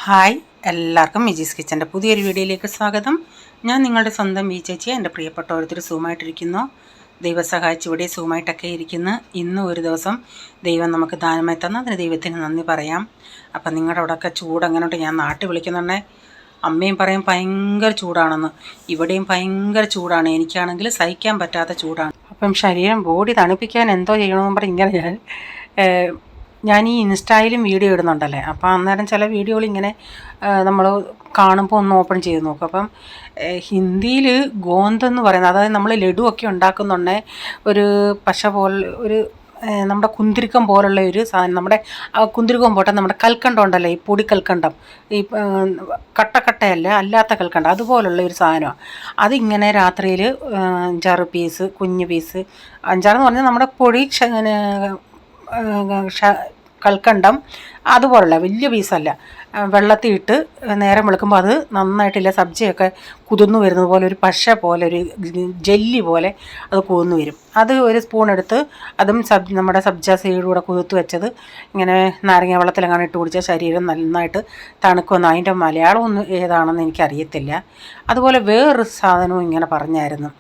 Hi, എല്ലാവർക്കും മിജീസ് കിച്ചൻ്റെ പുതിയൊരു വീഡിയോയിലേക്ക് സ്വാഗതം. ഞാൻ നിങ്ങളുടെ സ്വന്തം വി ചേച്ചി. എൻ്റെ പ്രിയപ്പെട്ട ഓരോരുത്തർ സൂമായിട്ടിരിക്കുന്നു. ദൈവം സഹായിച്ച് ഇവിടെ സൂമായിട്ടൊക്കെ ഇരിക്കുന്നു. ഇന്നും ഒരു ദിവസം ദൈവം നമുക്ക് ദാനമായി തന്ന അതിന് ദൈവത്തിന് നന്ദി പറയാം. അപ്പം നിങ്ങളുടെ അവിടെയൊക്കെ ചൂട് എങ്ങനെയുണ്ട്? ഞാൻ നാട്ടിൽ വിളിക്കുന്നുണ്ടേ, അമ്മയും പറയും ഭയങ്കര ചൂടാണെന്ന്. ഇവിടെയും ഭയങ്കര ചൂടാണ്. എനിക്കാണെങ്കിൽ സഹിക്കാൻ പറ്റാത്ത ചൂടാണ്. അപ്പം ശരീരം ബോഡി തണുപ്പിക്കാൻ എന്തോ ചെയ്യണമെന്ന് പറഞ്ഞ് ഇങ്ങനെ ഞാൻ ഈ ഇൻസ്റ്റയിലും വീഡിയോ ഇടുന്നുണ്ടല്ലേ, അപ്പോൾ അന്നേരം ചില വീഡിയോകൾ ഇങ്ങനെ നമ്മൾ കാണുമ്പോൾ ഒന്ന് ഓപ്പൺ ചെയ്ത് നോക്കും. അപ്പം ഹിന്ദിയിൽ ഗോന്ത് എന്ന് പറയുന്നത്, അതായത് നമ്മൾ ലഡുവൊക്കെ ഉണ്ടാക്കുന്നുണ്ടേ, ഒരു പശ പോലെ ഒരു നമ്മുടെ കുന്തിരിക്കം പോലുള്ള ഒരു സാധനം. നമ്മുടെ കുന്തിരിക്കം പോട്ടെ, നമ്മുടെ കൽക്കണ്ടം ഉണ്ടല്ലോ, ഈ പൊടി കൽക്കണ്ടം, ഈ കട്ടക്കട്ടയല്ല, അല്ലാത്ത കൽക്കണ്ടം, അതുപോലുള്ള ഒരു സാധനമാണ്. അതിങ്ങനെ രാത്രിയിൽ 5-6 പീസ്, കുഞ്ഞ് പീസ്, 5-6 എന്ന് പറഞ്ഞാൽ നമ്മുടെ പൊടി കൽക്കണ്ടം അതുപോലുള്ള വലിയ പീസല്ല, വെള്ളത്തിൽ ഇട്ട് നേരം വെളുക്കുമ്പോൾ അത് നന്നായിട്ടില്ല, സബ്ജിയൊക്കെ കുതിർന്നു വരുന്നത് പോലെ ഒരു പശ പോലെ, ഒരു ജെല്ലി പോലെ അത് കുതിർന്നു വരും. അത് ഒരു സ്പൂൺ എടുത്ത് അതും നമ്മുടെ സബ്ജ സീഡൂടെ കുതിർത്ത് വെച്ചത് ഇങ്ങനെ നാരങ്ങ വെള്ളത്തിലെങ്ങനെ ഇട്ട് കുടിച്ചാൽ ശരീരം നന്നായിട്ട് തണുക്കുമെന്ന്. അതിൻ്റെ മലയാളം ഒന്നും ഏതാണെന്ന് എനിക്കറിയത്തില്ല. അതുപോലെ വേറൊരു സാധനവും ഇങ്ങനെ പറഞ്ഞായിരുന്നു,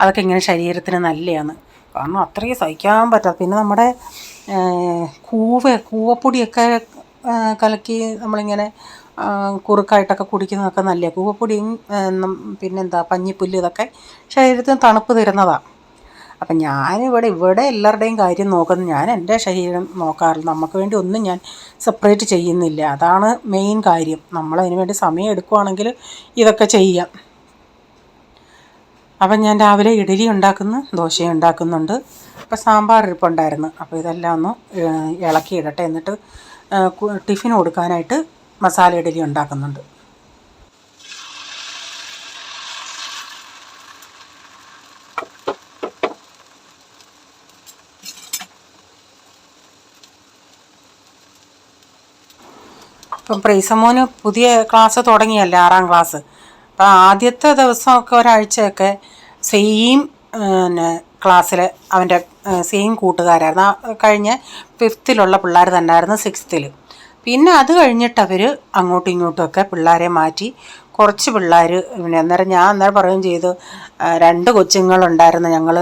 അതൊക്കെ ഇങ്ങനെ ശരീരത്തിന് നല്ലതാണ്. കാരണം അത്രയും സഹിക്കാൻ പറ്റാത്ത. പിന്നെ നമ്മുടെ കൂവപ്പൊടിയൊക്കെ കലക്കി നമ്മളിങ്ങനെ കുറുക്കായിട്ടൊക്കെ കുടിക്കുന്നതൊക്കെ നല്ലതാണ്. കൂവപ്പൊടിയും പിന്നെന്താ പഞ്ഞിപ്പുല്ല്, ഇതൊക്കെ ശരീരത്തിന് തണുപ്പ് തരുന്നതാണ്. അപ്പം ഇവിടെ എല്ലാവരുടെയും കാര്യം നോക്കുന്നത്, ഞാൻ എൻ്റെ ശരീരം നോക്കാറില്ല. നമുക്ക് വേണ്ടി ഒന്നും ഞാൻ സെപ്പറേറ്റ് ചെയ്യുന്നില്ല. അതാണ് മെയിൻ കാര്യം. നമ്മളതിന് വേണ്ടി സമയം എടുക്കുവാണെങ്കിൽ ഇതൊക്കെ ചെയ്യാം. അപ്പം ഞാൻ രാവിലെ ഇഡലി ഉണ്ടാക്കുന്നു, ദോശ ഉണ്ടാക്കുന്നുണ്ട്. അപ്പോൾ സാമ്പാർ ഇരിപ്പുണ്ടായിരുന്നു. അപ്പോൾ ഇതെല്ലാം ഒന്ന് ഇളക്കിയിടട്ടെ, എന്നിട്ട് ടിഫിൻ കൊടുക്കാനായിട്ട് മസാല ഇഡലി ഉണ്ടാക്കുന്നുണ്ട്. ഇപ്പം പ്രൈസമോന് പുതിയ ക്ലാസ് തുടങ്ങിയല്ലേ, 6ാം ക്ലാസ്. അപ്പോൾ ആദ്യത്തെ ദിവസമൊക്കെ ഒരാഴ്ചയൊക്കെ സെയിം ക്ലാസ്സിൽ അവൻ്റെ സെയിം കൂട്ടുകാരായിരുന്നു. കഴിഞ്ഞ 5th പിള്ളേർ തന്നെയായിരുന്നു 6th. പിന്നെ അത് കഴിഞ്ഞിട്ട് അവർ അങ്ങോട്ടും ഇങ്ങോട്ടുമൊക്കെ പിള്ളേരെ മാറ്റി. കുറച്ച് പിള്ളേർ പിന്നെ അന്നേരം പറയുകയും ചെയ്തു, 2 കൊച്ചുങ്ങളുണ്ടായിരുന്നു ഞങ്ങൾ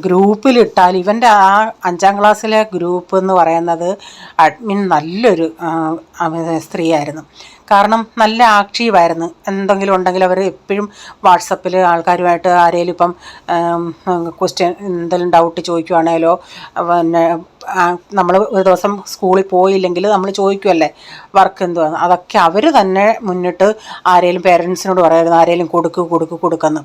ഗ്രൂപ്പിലിട്ടാൽ. ഇവൻ്റെ ആ 5ാം ക്ലാസ്സിലെ ഗ്രൂപ്പ് എന്ന് പറയുന്നത് അഡ്മിൻ നല്ലൊരു സ്ത്രീയായിരുന്നു. കാരണം നല്ല ആക്റ്റീവായിരുന്നു. എന്തെങ്കിലും ഉണ്ടെങ്കിൽ അവർ എപ്പോഴും വാട്സപ്പിൽ ആൾക്കാരുമായിട്ട് ആരെങ്കിലും ഇപ്പം ക്വസ്റ്റ്യൻ എന്തെങ്കിലും ഡൗട്ട് ചോദിക്കുവാണേലോ, പിന്നെ നമ്മൾ ഒരു ദിവസം സ്കൂളിൽ പോയില്ലെങ്കിൽ നമ്മൾ ചോദിക്കുമല്ലേ വർക്ക് എന്തുവാണ്, അതൊക്കെ അവർ തന്നെ മുന്നിട്ട് ആരെങ്കിലും പേരൻസിനോട് പറയായിരുന്നു, ആരെങ്കിലും കൊടുക്കുന്നു.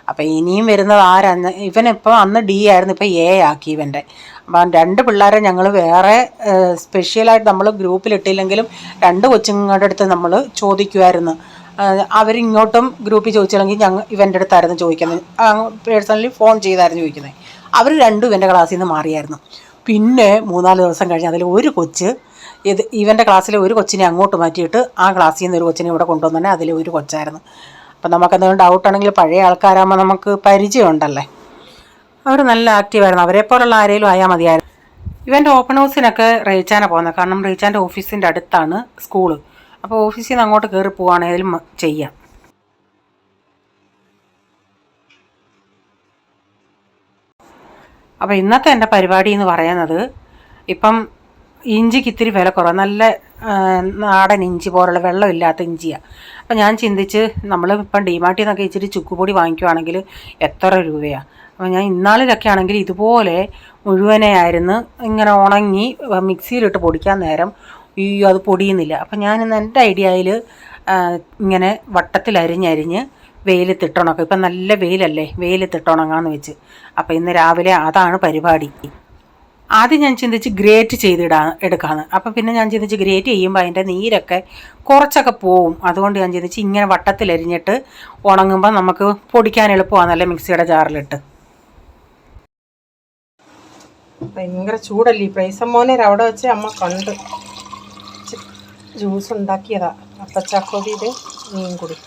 അപ്പോൾ ഇനിയും വരുന്നത് ഇവനിപ്പോൾ അന്ന് D ആയിരുന്നു, ഇപ്പോൾ A ആക്കി ഇവൻ്റെ. അപ്പം 2 പിള്ളേരെ ഞങ്ങൾ വേറെ സ്പെഷ്യലായിട്ട് നമ്മൾ ഗ്രൂപ്പിലിട്ടില്ലെങ്കിലും 2 കൊച്ചുങ്ങളുടെ അടുത്ത് നമ്മൾ ചോദിക്കുമായിരുന്നു. അവരിങ്ങോട്ടും ഗ്രൂപ്പിൽ ചോദിച്ചില്ലെങ്കിൽ ഇവൻ്റെ അടുത്തായിരുന്നു ചോദിക്കുന്നത്, പേഴ്സണലി ഫോൺ ചെയ്തായിരുന്നു ചോദിക്കുന്നത്. അവർ 2 ഇവൻ്റെ ക്ലാസ്സിൽ നിന്ന് മാറിയായിരുന്നു. പിന്നെ 3-4 ദിവസം കഴിഞ്ഞ് അതിൽ ഒരു കൊച്ച് ഇവൻ്റെ ക്ലാസ്സിലെ ഒരു കൊച്ചിനെ അങ്ങോട്ട് മാറ്റിയിട്ട് ആ ക്ലാസ്സിൽ നിന്ന് ഒരു കൊച്ചിനെ ഇവിടെ കൊണ്ടുവന്നെ അതിൽ ഒരു കൊച്ചായിരുന്നു. അപ്പം നമുക്കെന്തെങ്കിലും ഡൗട്ടാണെങ്കിൽ പഴയ ആൾക്കാരാകുമ്പോൾ നമുക്ക് പരിചയമുണ്ടല്ലേ. അവർ നല്ല ആക്റ്റീവായിരുന്നു. അവരെപ്പോലുള്ള ആരെങ്കിലും ആയാൽ മതിയായിരുന്നു. ഇവൻ്റെ ഓപ്പൺ ഹൗസിനൊക്കെ റീച്ചാന പോകുന്നത്, കാരണം റീച്ചാൻ്റെ ഓഫീസിൻ്റെ അടുത്താണ് സ്കൂള്. അപ്പോൾ ഓഫീസിൽ നിന്ന് അങ്ങോട്ട് കയറി പോവുകയാണെങ്കിലും ചെയ്യാം. അപ്പോൾ ഇന്നത്തെ എൻ്റെ പരിപാടി എന്ന് പറയുന്നത്, ഇപ്പം ഇഞ്ചിക്ക് ഇത്തിരി വില കുറവ്, നല്ല നാടൻ ഇഞ്ചി പോലുള്ള വെള്ളമില്ലാത്ത ഇഞ്ചിയാണ്. അപ്പം ഞാൻ ചിന്തിച്ച്, നമ്മൾ ഇപ്പം ഡിമാർട്ടിൽ നിന്നൊക്കെ ഇച്ചിരി ചുക്കുപൊടി വാങ്ങിക്കുവാണെങ്കിൽ എത്ര രൂപയാണ്. അപ്പോൾ ഞാൻ ഇന്നാളിലൊക്കെ ആണെങ്കിൽ ഇതുപോലെ മുഴുവനായിരുന്നു ഇങ്ങനെ ഉണങ്ങി മിക്സിയിലിട്ട് പൊടിക്കാൻ നേരം അത് പൊടിയുന്നില്ല. അപ്പം ഞാൻ ഇന്ന് എൻ്റെ ഐഡിയയിൽ ഇങ്ങനെ വട്ടത്തിൽ അരിഞ്ഞ് വെയിലത്തിട്ടുണക്കും. ഇപ്പം നല്ല വെയിലല്ലേ, വെയിലത്തിട്ടുണങ്ങാമെന്ന് വെച്ച്. അപ്പോൾ ഇന്ന് രാവിലെ അതാണ് പരിപാടി. ആദ്യം ഞാൻ ചിന്തിച്ച് ഗ്രേറ്റ് എടുക്കാമെന്ന്. അപ്പം പിന്നെ ഞാൻ ചിന്തിച്ച് ഗ്രേറ്റ് ചെയ്യുമ്പോൾ അതിൻ്റെ നീരൊക്കെ കുറച്ചൊക്കെ പോവും. അതുകൊണ്ട് ഞാൻ ചിന്തിച്ച് ഇങ്ങനെ വട്ടത്തിലരിഞ്ഞിട്ട് ഉണങ്ങുമ്പോൾ നമുക്ക് പൊടിക്കാൻ എളുപ്പമാണല്ലേ മിക്സിയുടെ ജാറിലിട്ട്. ഭയങ്കര ചൂടല്ലേ. പ്രൈസമ്മോനെ അവിടെ വെച്ച് അമ്മ കണ്ട് ജ്യൂസ് ഉണ്ടാക്കിയതാ, അപ്പച്ചാക്കോടിയുടെ മീൻ കൂടി.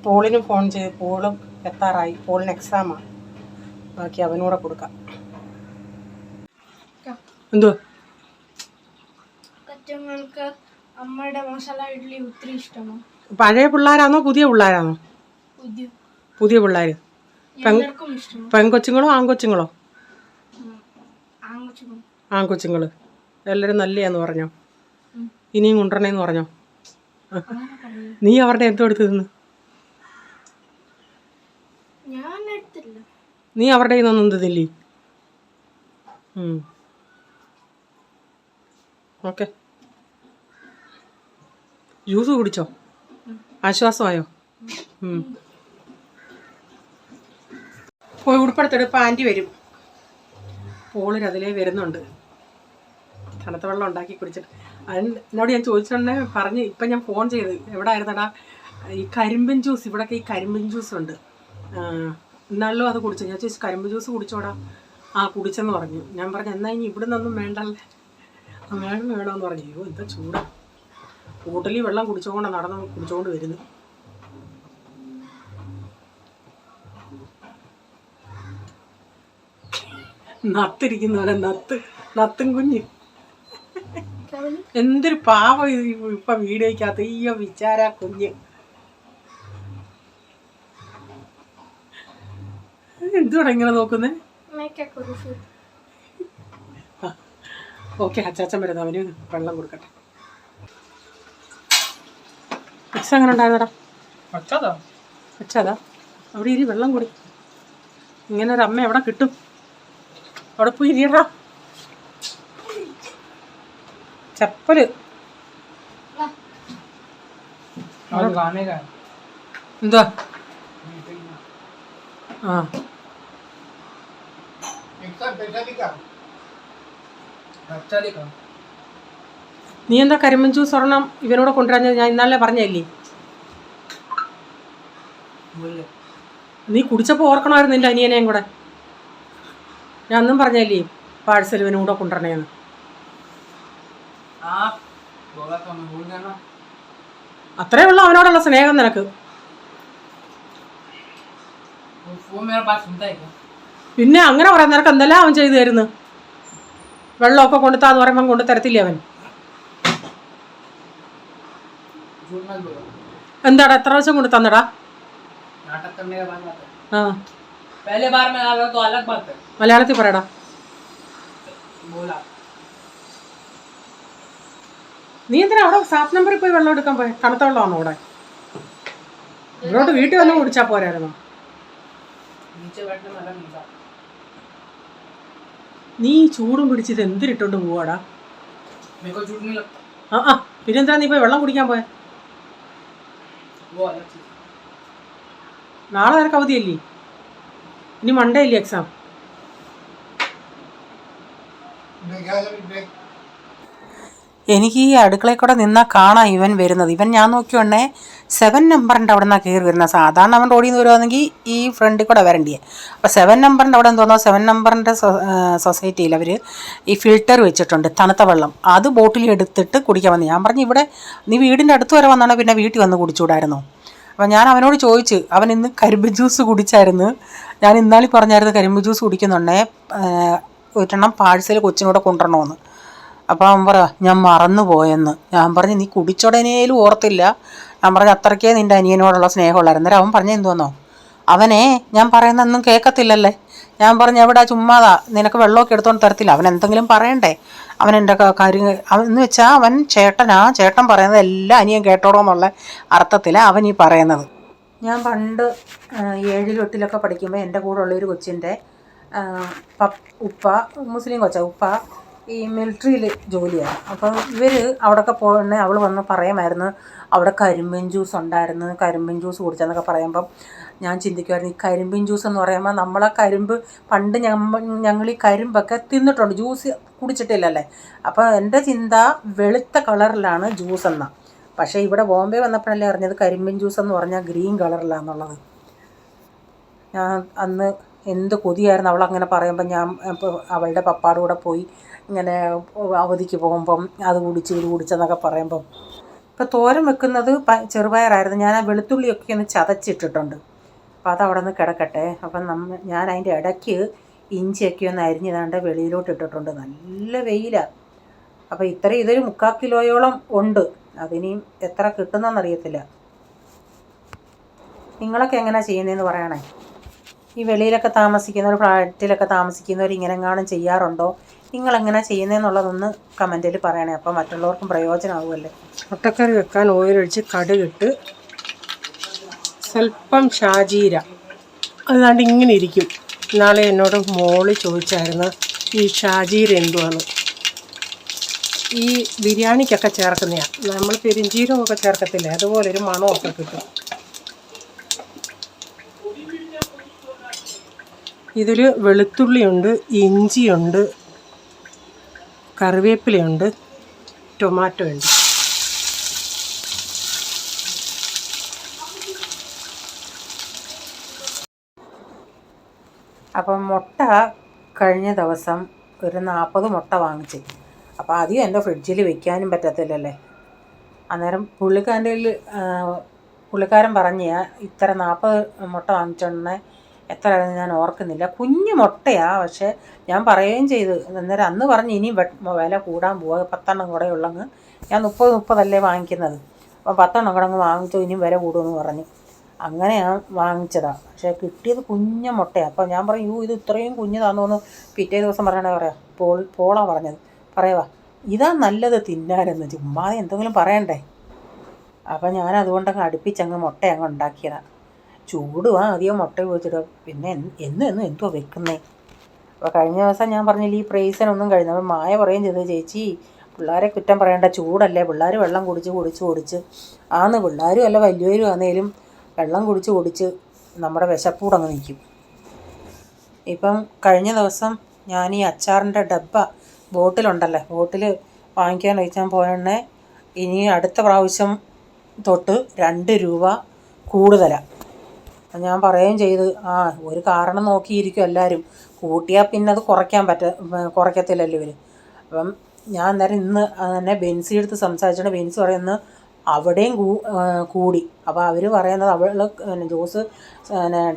പോളിനും ഫോൺ ചെയ്ത്, പോളും എത്താറായി, പോളിന് എക്സാമാണ്, ബാക്കി അവനൂടെ കൊടുക്കാം. എന്തോ കൊച്ചുങ്ങൾക്ക് അമ്മയുടെ മസാല ഇഡ്ഡലി ഒത്തിരി ഇഷ്ടമാണ്. പഴയ പിള്ളേരാണോ പുതിയ പിള്ളേരാണോ? പുതിയ പിള്ളേർ. പെൺകൊച്ചുങ്ങളോ ആൺകൊച്ചുങ്ങളോ? ആൺകൊച്ചുങ്ങൾ എല്ലാവരും നല്ലയാന്ന് പറഞ്ഞോ? ഇനിയും കൊണ്ടുവരണേന്ന് പറഞ്ഞോ? നീ അവരുടെ എന്തോ എടുത്ത് തിന്ന്? നീ അവരുടെ കയ്യിൽ തിന്നില്ലേ? ഓക്കെ. ജ്യൂസ് കുടിച്ചോ? ആശ്വാസമായോ? പോയി ഉടുപ്പെടുത്തെടുപ്പം ആൻറ്റി വരും. പോളിന് അതിലേ വരുന്നുണ്ട്. തണുത്ത വെള്ളം ഉണ്ടാക്കി കുടിച്ചിട്ട് എന്നോട് ഞാൻ ചോദിച്ചിട്ടുണ്ടെ പറഞ്ഞ് ഇപ്പം ഞാൻ ഫോൺ ചെയ്ത് എവിടെ ആയിരുന്നടാ ഈ കരിമ്പിൻ ജ്യൂസ്, ഇവിടെയൊക്കെ ഈ കരിമ്പിൻ ജ്യൂസ് ഉണ്ട്, എന്നാലും അത് കുടിച്ചു. ഞാൻ ചോദിച്ചു കരിമ്പ് ജ്യൂസ് കുടിച്ചോടാ? കുടിച്ചെന്ന് പറഞ്ഞു. ഞാൻ പറഞ്ഞു എന്നാൽ ഇനി ഇവിടെ നിന്നൊന്നും വേണ്ടല്ലേ, വേണമെന്ന് പറഞ്ഞു. അയ്യോ എന്താ ചൂടാ, കൂട്ടലി വെള്ളം കുടിച്ചുകൊണ്ട് കുടിച്ചുകൊണ്ട് വരുന്നു. നത്തിരിക്കുന്നവരെ നത്തും കുഞ്ഞ് എന്തൊരു പാവം ഇപ്പൊ വീഡിയോക്കകത്ത്. അയ്യോ വിചാര കുഞ്ഞ് എന്തുവാടാ ഇങ്ങനെ നോക്കുന്നേ? ഓക്കെ, അച്ചാച്ചൻ വരുന്ന അവന് വെള്ളം കൊടുക്കട്ടെ. മിക്സ് അങ്ങനെ ഉണ്ടായിരുന്നടാ? അച്ചാതാ അവിടെ ഇരി, വെള്ളം കുടി. ഇങ്ങനെ ഒരു അമ്മ എവിടെ കിട്ടും? അവിടെ പോയി ഇരിയടാ. ചപ്പല് എന്താ? നീ എന്താ കരിമ്പൻ ജ്യൂസ് ഒരെണ്ണം ഇവനോട് കൊണ്ടുവരാഞ്ഞത്? ഞാൻ ഇന്നാലേ പറഞ്ഞല്ലേ? നീ കുടിച്ചപ്പോൾ ഓർക്കണമായിരുന്നു നിന്റെ അനിയനെയും കൂടെ. ഞാൻ ഒന്നും പറഞ്ഞല്ലേ പാഴ്സൽ ഇവനും കൂടെ കൊണ്ടുവരണേന്ന്. അത്രേ ഉള്ളൂ അവനോടുള്ള സ്നേഹം നിനക്ക്. പിന്നെ അങ്ങനെ പറയാം, നിനക്ക് എന്തെല്ലാം അവൻ ചെയ്തു തരുന്നു. വെള്ളമൊക്കെ കൊണ്ടുത്താന്ന് പറയുമ്പം കൊണ്ട് തരത്തില്ലേ അവൻ? എന്താടാ എത്ര പ്രാവശ്യം കൊണ്ട് തന്നടാ? മലയാളത്തിൽ പറയടാ. നീ എന്തിനാ അവിടെ സാത്ത് നമ്പറിൽ പോയി വെള്ളം എടുക്കാൻ പോയി? തണുത്ത വെള്ളമാണോ അവിടെ? ഇവിടോട്ട് വീട്ടിൽ വന്ന് കുടിച്ചാൽ പോരായിരുന്നോ? നീ ചൂടും പിടിച്ചത് എന്തിനിട്ടോണ്ട് പോവാടാ? പിന്നെന്താ നീ പോയി വെള്ളം കുടിക്കാൻ പോയ? നാളെ നിനക്ക് അവധിയല്ലേ? ഇനി മൺഡേ അല്ലേ എക്സാം? എനിക്ക് ഈ അടുക്കളയിൽ കൂടെ നിന്നാൽ കാണാം ഇവൻ വരുന്നത്. ഇവൻ ഞാൻ നോക്കിയോണ്ടേ 7 നമ്പറിൻ്റെ അവിടെ നിന്നാണ് കയറി വരുന്നത്. സാധാരണ അവൻ റോഡിൽ നിന്ന് വരുവാണെങ്കിൽ ഈ ഫ്രണ്ടിൽ കൂടെ വരണ്ടിയേ. അപ്പോൾ 7 നമ്പറിൻ്റെ അവിടെ എന്തോന്നോ 7 നമ്പറിൻ്റെ സൊസൈറ്റിയിൽ അവർ ഈ ഫിൽറ്റർ വെച്ചിട്ടുണ്ട് തണുത്ത വെള്ളം. അത് ബോട്ടിൽ എടുത്തിട്ട് കുടിക്കാൻ വന്നു. ഞാൻ പറഞ്ഞു ഇവിടെ നീ വീടിൻ്റെ അടുത്ത് വരെ വന്നാണോ പിന്നെ വീട്ടിൽ വന്ന് കുടിച്ചുകൂടായിരുന്നോ? അപ്പോൾ ഞാൻ അവനോട് ചോദിച്ചു. അവൻ ഇന്ന് കരിമ്പ് ജ്യൂസ് കുടിച്ചായിരുന്നു. ഞാൻ ഇന്നാളി പറഞ്ഞായിരുന്നു കരിമ്പ് ജ്യൂസ് കുടിക്കുന്നുണ്ടേ ഒരെണ്ണം പാഴ്സൽ കൊച്ചിനൂടെ കൊണ്ടുവരണമെന്ന്. അപ്പോൾ അവൻ പറ ഞാൻ മറന്നു പോയെന്ന്. ഞാൻ പറഞ്ഞു നീ കുടിച്ചോടനേലും ഓർത്തില്ല. ഞാൻ പറഞ്ഞു അത്രയ്ക്കേ നിൻ്റെ അനിയനോടുള്ള സ്നേഹമുള്ളായിരുന്നു. അന്നേരം അവൻ പറഞ്ഞു എന്തുവന്നോ, അവനെ ഞാൻ പറയുന്നൊന്നും കേൾക്കത്തില്ലല്ലേ. ഞാൻ പറഞ്ഞു എവിടെ ചുമ്മാതാ, നിനക്ക് വെള്ളമൊക്കെ എടുത്തോണ്ട് തരത്തില്ല. അവൻ എന്തെങ്കിലും പറയണ്ടേ? അവൻ എൻ്റെ കാര്യങ്ങൾ എന്ന് വെച്ചാൽ അവൻ ചേട്ടൻ പറയുന്നത് എല്ലാം അനിയൻ കേട്ടോടോ എന്നുള്ള അർത്ഥത്തിലാണ് അവൻ ഈ പറയുന്നത്. ഞാൻ പണ്ട് 7 8 പഠിക്കുമ്പോൾ എൻ്റെ കൂടെ ഉള്ളൊരു കൊച്ചിൻ്റെ ഉപ്പ മുസ്ലിം കൊച്ചാ. ഉപ്പ ഈ മിലിറ്ററിയിൽ ജോലിയാണ്. അപ്പം ഇവർ അവിടെയൊക്കെ പോകണേ അവൾ വന്ന് പറയുമായിരുന്നു അവിടെ കരിമ്പിൻ ജ്യൂസ് ഉണ്ടായിരുന്നു, കരിമ്പിൻ ജ്യൂസ് കുടിച്ചെന്നൊക്കെ പറയുമ്പം ഞാൻ ചിന്തിക്കുമായിരുന്നു ഈ കരിമ്പിൻ ജ്യൂസ് എന്ന് പറയുമ്പോൾ നമ്മളെ കരിമ്പ് പണ്ട് ഞങ്ങൾ ഈ കരിമ്പൊക്കെ തിന്നിട്ടുണ്ട്, ജ്യൂസ് കുടിച്ചിട്ടില്ലല്ലേ. അപ്പോൾ എൻ്റെ ചിന്ത വെളുത്ത കളറിലാണ് ജ്യൂസ് എന്നാണ്. പക്ഷേ ഇവിടെ ബോംബെ വന്നപ്പോഴല്ലേ അറിഞ്ഞത് കരിമ്പിൻ ജ്യൂസ് എന്ന് പറഞ്ഞാൽ ഗ്രീൻ കളറിലാണെന്നുള്ളത്. ഞാൻ അന്ന് എന്ത് കൊതിയായിരുന്നു അവളങ്ങനെ പറയുമ്പം. ഞാൻ അവളുടെ പപ്പാടെ കൂടെ പോയി ഇങ്ങനെ അവധിക്ക് പോകുമ്പം അത് കുടിച്ച് ഇത് കുടിച്ചെന്നൊക്കെ പറയുമ്പം. ഇപ്പോൾ തോരൻ വെക്കുന്നത് ചെറുപയറായിരുന്നു. ഞാൻ ആ വെളുത്തുള്ളിയൊക്കെ ഒന്ന് ചതച്ചിട്ടിട്ടുണ്ട്. അപ്പോൾ അതവിടെ നിന്ന് കിടക്കട്ടെ. അപ്പം ഞാൻ അതിൻ്റെ ഇടയ്ക്ക് ഇഞ്ചിയൊക്കെ ഒന്ന് അരിഞ്ഞതാണ്ട് വെളിയിലോട്ട് ഇട്ടിട്ടുണ്ട്. നല്ല വെയിലാണ്. അപ്പോൾ ഇതൊരു 3/4 കിലോയോളം ഉണ്ട്. അതിനിയും എത്ര കിട്ടുന്നതെന്നറിയത്തില്ല. നിങ്ങളൊക്കെ എങ്ങനെയാണ് ചെയ്യുന്നതെന്ന് പറയണേ. ഈ വെളിയിലൊക്കെ താമസിക്കുന്നവർ, ഫ്ലാറ്റിലൊക്കെ താമസിക്കുന്നവർ ഇങ്ങനെങ്ങാനും ചെയ്യാറുണ്ടോ? നിങ്ങളെങ്ങനെ ചെയ്യുന്നതെന്നുള്ളതൊന്ന് കമൻറ്റിൽ പറയണേ. അപ്പോൾ മറ്റുള്ളവർക്കും പ്രയോജനമാകുമല്ലേ. മുട്ടക്കറി വെക്കാൻ ഓയിലൊഴിച്ച് കടുകിട്ട് സ്വല്പം ഷാജീര, അതാണ്ട് ഇങ്ങനെ ഇരിക്കും. ഇന്നാളെ എന്നോട് മോള് ചോദിച്ചായിരുന്നു ഈ ഷാജീര എന്തുവാണ്. ഈ ബിരിയാണിക്കൊക്കെ ചേർക്കുന്നതാണ്. നമ്മൾ പെരിഞ്ചീരകമൊക്കെ ചേർക്കത്തില്ലേ, അതുപോലൊരു മണമൊക്കെ കിട്ടും. ഇതിൽ വെളുത്തുള്ളിയുണ്ട്, ഇഞ്ചിയുണ്ട്, കറിവേപ്പിലയുണ്ട്, ടൊമാറ്റോ ഉണ്ട്. അപ്പം മുട്ട കഴിഞ്ഞ ദിവസം ഒരു 40 മുട്ട വാങ്ങിച്ച്. അപ്പോൾ അധികം എൻ്റെ ഫ്രിഡ്ജിൽ വെക്കാനും പറ്റത്തില്ലല്ലേ. അന്നേരം പുള്ളിക്കാരൻ പറഞ്ഞ ഇത്ര 40 മുട്ട വാങ്ങിച്ചോണ്ടേ എത്ര ഞാൻ ഓർക്കുന്നില്ല. കുഞ്ഞു മുട്ടയാണ്. പക്ഷേ ഞാൻ പറയുകയും ചെയ്തു. അന്നേരം അന്ന് പറഞ്ഞ് ഇനി വില കൂടാൻ പോവുക, 10 കൂടെ ഉള്ളങ്ങ്. ഞാൻ 30 വാങ്ങിക്കുന്നത്. അപ്പോൾ 10 കൂടെ അങ്ങ് വാങ്ങിച്ചു, ഇനിയും വില കൂടുമെന്ന് പറഞ്ഞു. അങ്ങനെ ഞാൻ വാങ്ങിച്ചതാണ്. പക്ഷേ കിട്ടിയത് കുഞ്ഞ മുട്ടയാണ്. അപ്പോൾ ഞാൻ പറയും, ഇത് ഇത്രയും കുഞ്ഞതാണെന്ന് പിറ്റേ ദിവസം പറയണേ പോളാ പറഞ്ഞത്. പറയുക ഇതാ നല്ലത് തിന്നാനെന്ന്. ചുമ്മാ എന്തെങ്കിലും പറയണ്ടേ. അപ്പം ഞാൻ അതുകൊണ്ടങ്ങ് അടുപ്പിച്ചങ്ങ് മുട്ട അങ്ങ് ഉണ്ടാക്കിയതാണ്. ചൂടുവാ, അധികം മുട്ട ഉപയോഗിച്ചിട്ട് പിന്നെ എന്നും എന്തുവാ വെക്കുന്നേ. അപ്പോൾ കഴിഞ്ഞ ദിവസം ഞാൻ പറഞ്ഞില്ല ഈ പ്രൈസിനൊന്നും കഴിഞ്ഞു. അപ്പോൾ മായ പറയുകയും ചെയ്തു, ചേച്ചി പിള്ളേരെ കുറ്റം പറയേണ്ട, ചൂടല്ലേ, പിള്ളേർ വെള്ളം കുടിച്ച് ആന്ന് പിള്ളേരും അല്ല വലിയവരും ആന്നേലും വെള്ളം കുടിച്ച് നമ്മുടെ വിശപ്പൂടങ്ങ് നിൽക്കും. ഇപ്പം കഴിഞ്ഞ ദിവസം ഞാൻ ഈ അച്ചാറിൻ്റെ ഡബ്ബ ബോട്ടിലുണ്ടല്ലോ, ബോട്ടിൽ വാങ്ങിക്കാൻ വെച്ചാൽ പോയെണ്ണേ ഇനി അടുത്ത പ്രാവശ്യം തൊട്ട് 2 രൂപ കൂടുതലാണ്. ഞാൻ പറയുകയും ചെയ്ത്, ഒരു കാരണം നോക്കിയിരിക്കും എല്ലാവരും. കൂട്ടിയാൽ പിന്നെ അത് കുറയ്ക്കത്തില്ലല്ലോ ഇവർ. അപ്പം ഞാൻ അന്നേരം ഇന്ന് തന്നെ ബെൻസി എടുത്ത് സംസാരിച്ചിട്ട് ബെൻസി പറയുന്നത് അവിടെയും കൂടി. അപ്പോൾ അവർ പറയുന്നത് ജ്യൂസ്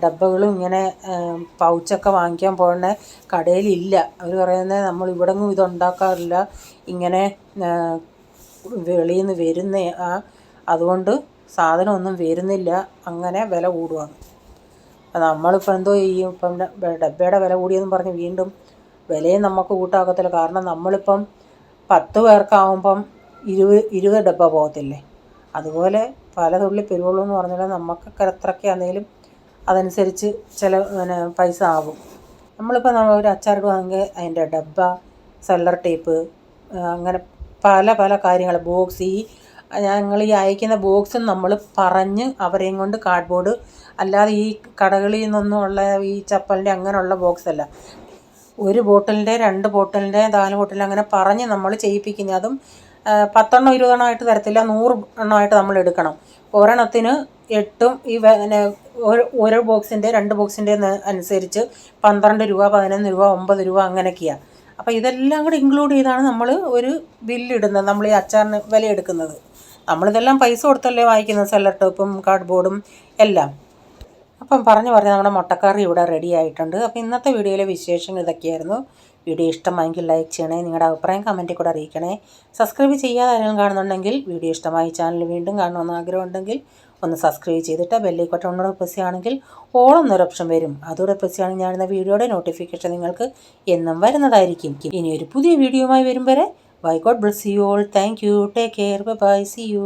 ഡബ്ബകളും ഇങ്ങനെ പൗച്ചൊക്കെ വാങ്ങിക്കാൻ പോകണ കടയിലില്ല. അവർ പറയുന്നത് നമ്മൾ ഇവിടെങ്ങും ഇതുണ്ടാക്കാറില്ല, ഇങ്ങനെ വെളിയിൽ നിന്ന് വരുന്ന അതുകൊണ്ട് സാധനമൊന്നും വരുന്നില്ല, അങ്ങനെ വില കൂടുകയാണ്. അപ്പം നമ്മളിപ്പോൾ എന്തോ ചെയ്യും? ഇപ്പം ഡബ്ബയുടെ വില കൂടിയെന്നും പറഞ്ഞ് വീണ്ടും വിലയും നമുക്ക് കൂട്ടാക്കത്തില്ല. കാരണം നമ്മളിപ്പം 10 പേർക്കാവുമ്പം 20 ഡബ്ബ പോകത്തില്ലേ. അതുപോലെ പല തുള്ളി പെരുവെള്ളം എന്ന് പറഞ്ഞാൽ നമുക്കൊക്കെ എത്രയൊക്കെയാണെങ്കിലും അതനുസരിച്ച് പൈസ ആകും. നമ്മളിപ്പോൾ ഒരു അച്ചാറിടുവാണെങ്കിൽ അതിൻ്റെ ഡബ്ബ, സെല്ലർ ടേപ്പ്, അങ്ങനെ പല കാര്യങ്ങൾ, ബോക്സ്, ഞങ്ങൾ ഈ അയക്കുന്ന ബോക്സും നമ്മൾ പറഞ്ഞ് അവരെയും കൊണ്ട് കാർഡ്ബോർഡ്, അല്ലാതെ ഈ കടകളിൽ നിന്നൊന്നുമുള്ള ഈ ചപ്പലിൻ്റെ അങ്ങനെയുള്ള ബോക്സല്ല. 1 ബോട്ടിലിൻ്റെ 2 ബോട്ടിലിൻ്റെ 4 ബോട്ടിലിൻ്റെ അങ്ങനെ പറഞ്ഞ് നമ്മൾ ചെയ്യിപ്പിക്കുന്നത്. അതും 10 എണ്ണം 20 എണ്ണമായിട്ട് തരത്തില്ല, 100 എണ്ണമായിട്ട് നമ്മൾ എടുക്കണം. ഒരെണ്ണത്തിന് 8ഉം ഈ ഓരോ ബോക്സിൻ്റെ 2 ബോക്സിൻ്റെ അനുസരിച്ച് 12 രൂപ, 11 രൂപ, 9 രൂപ അങ്ങനെയൊക്കെയാണ്. അപ്പോൾ ഇതെല്ലാം കൂടി ഇൻക്ലൂഡ് ചെയ്താണ് നമ്മൾ ഒരു ബില്ലിടുന്നത്, നമ്മൾ ഈ അച്ചാറിന് വില എടുക്കുന്നത്. നമ്മളിതെല്ലാം പൈസ കൊടുത്തല്ലേ വാങ്ങിക്കുന്നത്, സെല്ലർ ടോപ്പും കാർഡ്ബോർഡും എല്ലാം. അപ്പം പറഞ്ഞ് നമ്മുടെ മുട്ടക്കറി ഇവിടെ റെഡി ആയിട്ടുണ്ട്. അപ്പോൾ ഇന്നത്തെ വീഡിയോയിലെ വിശേഷങ്ങൾ ഇതൊക്കെയായിരുന്നു. വീഡിയോ ഇഷ്ടമായെങ്കിൽ ലൈക്ക് ചെയ്യണേ, നിങ്ങളുടെ അഭിപ്രായം കമൻറ്റിൽ കൂടെ അറിയിക്കണേ. സബ്സ്ക്രൈബ് ചെയ്യാതെ ആരെങ്കിലും കാണുന്നുണ്ടെങ്കിൽ, വീഡിയോ ഇഷ്ടമായി ചാനൽ വീണ്ടും കാണണമെന്ന് ആഗ്രഹമുണ്ടെങ്കിൽ ഒന്ന് സബ്സ്ക്രൈബ് ചെയ്തിട്ട് ബെല്ലൈക്കോട്ടൺ ഒന്നുകൂടെ പ്രസ് ചെയ്യുകയാണെങ്കിൽ ഓൾ എന്നൊരു ഓപ്ഷൻ വരും. അതുകൂടെ പ്രസ് ചെയ്യുകയാണെങ്കിൽ ഞാനിന്ന വീഡിയോയുടെ നോട്ടിഫിക്കേഷൻ നിങ്ങൾക്ക് എന്നും വരുന്നതായിരിക്കും. ഇനി ഒരു പുതിയ വീഡിയോയുമായി വരും വരെ bye, god bless you all. Thank you, take care, bye, see U.